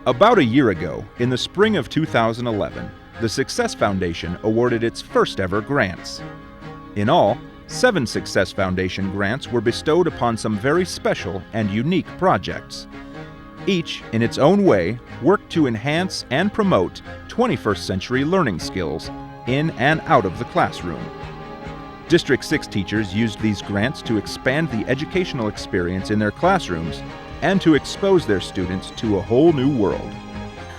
About a year ago, in the spring of 2011, the Success Foundation awarded its first ever grants. In all, 7 Success Foundation grants were bestowed upon some very special and unique projects. Each, in its own way, worked to enhance and promote 21st century learning skills in and out of the classroom. District 6 teachers used these grants to expand the educational experience in their classrooms and to expose their students to a whole new world.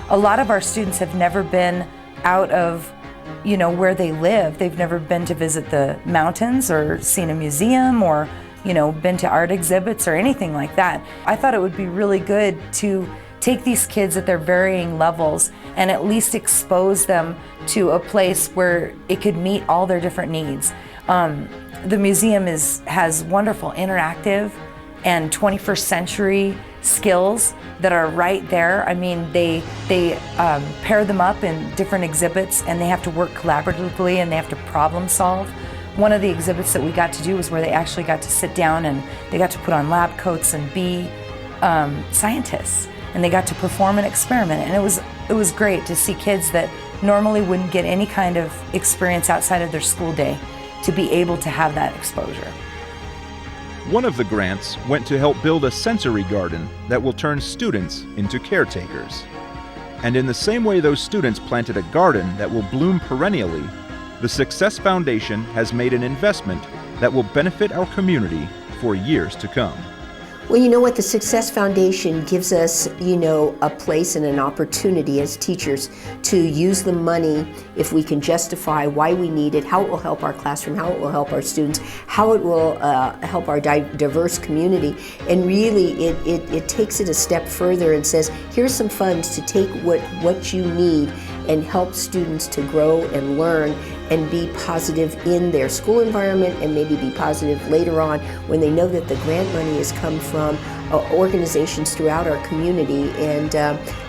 A lot of our students have never been out of, where they live. They've never been to visit the mountains or seen a museum or, been to art exhibits or anything like that. I thought it would be really good to take these kids at their varying levels and at least expose them to a place where it could meet all their different needs. The museum has wonderful interactive and 21st century skills that are right there. I mean, they pair them up in different exhibits and they have to work collaboratively and they have to problem solve. One of the exhibits that we got to do was where they actually got to sit down and they got to put on lab coats and be scientists, and they got to perform an experiment, and it was great to see kids that normally wouldn't get any kind of experience outside of their school day to be able to have that exposure. One of the grants went to help build a sensory garden that will turn students into caretakers. And in the same way those students planted a garden that will bloom perennially, the Success Foundation has made an investment that will benefit our community for years to come. Well, you know what? The Success Foundation gives us, a place and an opportunity as teachers to use the money if we can justify why we need it, how it will help our classroom, how it will help our students, how it will help our diverse community. And really, it takes it a step further and says, here's some funds to take what you need and help students to grow and learn and be positive in their school environment and maybe be positive later on when they know that the grant money has come from organizations throughout our community. And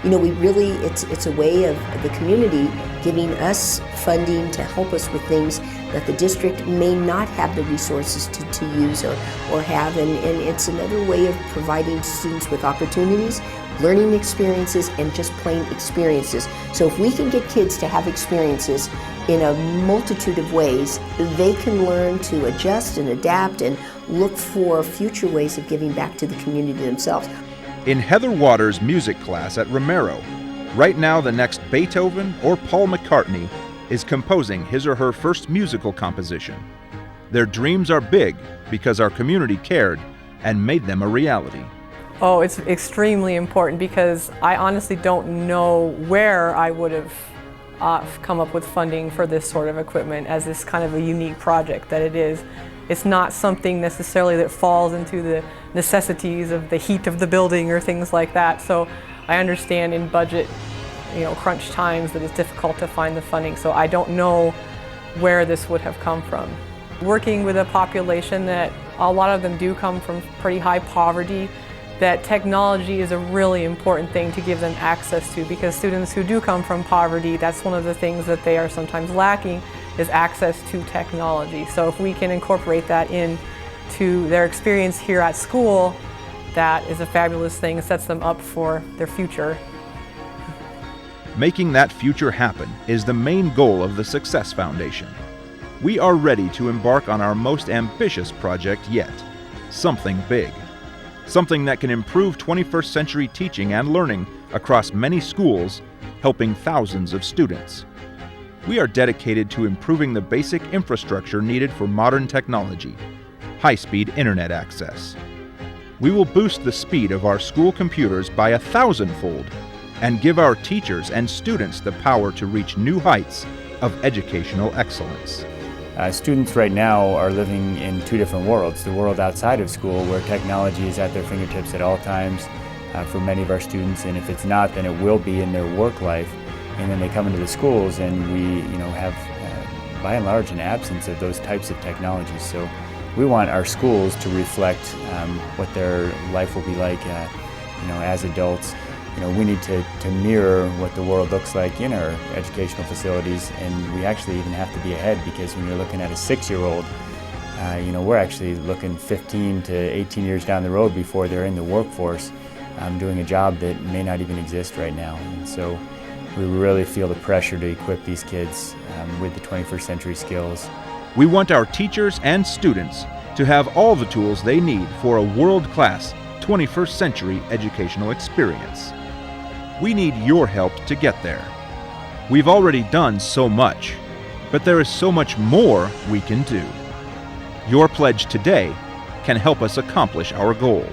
we really, it's a way of the community giving us funding to help us with things that the district may not have the resources to use or have. And it's another way of providing students with opportunities, learning experiences, and just plain experiences. So if we can get kids to have experiences in a multitude of ways, they can learn to adjust and adapt and look for future ways of giving back to the community themselves. In Heather Waters' music class at Romero, right now the next Beethoven or Paul McCartney is composing his or her first musical composition. Their dreams are big because our community cared and made them a reality. Oh, it's extremely important because I honestly don't know where I would have come up with funding for this sort of equipment as this kind of a unique project that it is. It's not something necessarily that falls into the necessities of the heat of the building or things like that. So I understand in budget, crunch times that it's difficult to find the funding. So I don't know where this would have come from. Working with a population that a lot of them do come from pretty high poverty, that technology is a really important thing to give them access to, because students who do come from poverty, that's one of the things that they are sometimes lacking, is access to technology. So if we can incorporate that into their experience here at school, that is a fabulous thing. It sets them up for their future. Making that future happen is the main goal of the Success Foundation. We are ready to embark on our most ambitious project yet, something big. Something that can improve 21st century teaching and learning across many schools, helping thousands of students. We are dedicated to improving the basic infrastructure needed for modern technology, high-speed internet access. We will boost the speed of our school computers by 1,000-fold and give our teachers and students the power to reach new heights of educational excellence. Students right now are living in 2 different worlds. The world outside of school, where technology is at their fingertips at all times for many of our students, and if it's not, then it will be in their work life. And then they come into the schools and we have, by and large, an absence of those types of technologies. So we want our schools to reflect what their life will be like as adults. We need to mirror what the world looks like in our educational facilities, and we actually even have to be ahead, because when you're looking at a 6-year-old, we're actually looking 15 to 18 years down the road before they're in the workforce. doing a job that may not even exist right now. And so we really feel the pressure to equip these kids with the 21st century skills. We want our teachers and students to have all the tools they need for a world-class 21st century educational experience. We need your help to get there. We've already done so much, but there is so much more we can do. Your pledge today can help us accomplish our goal.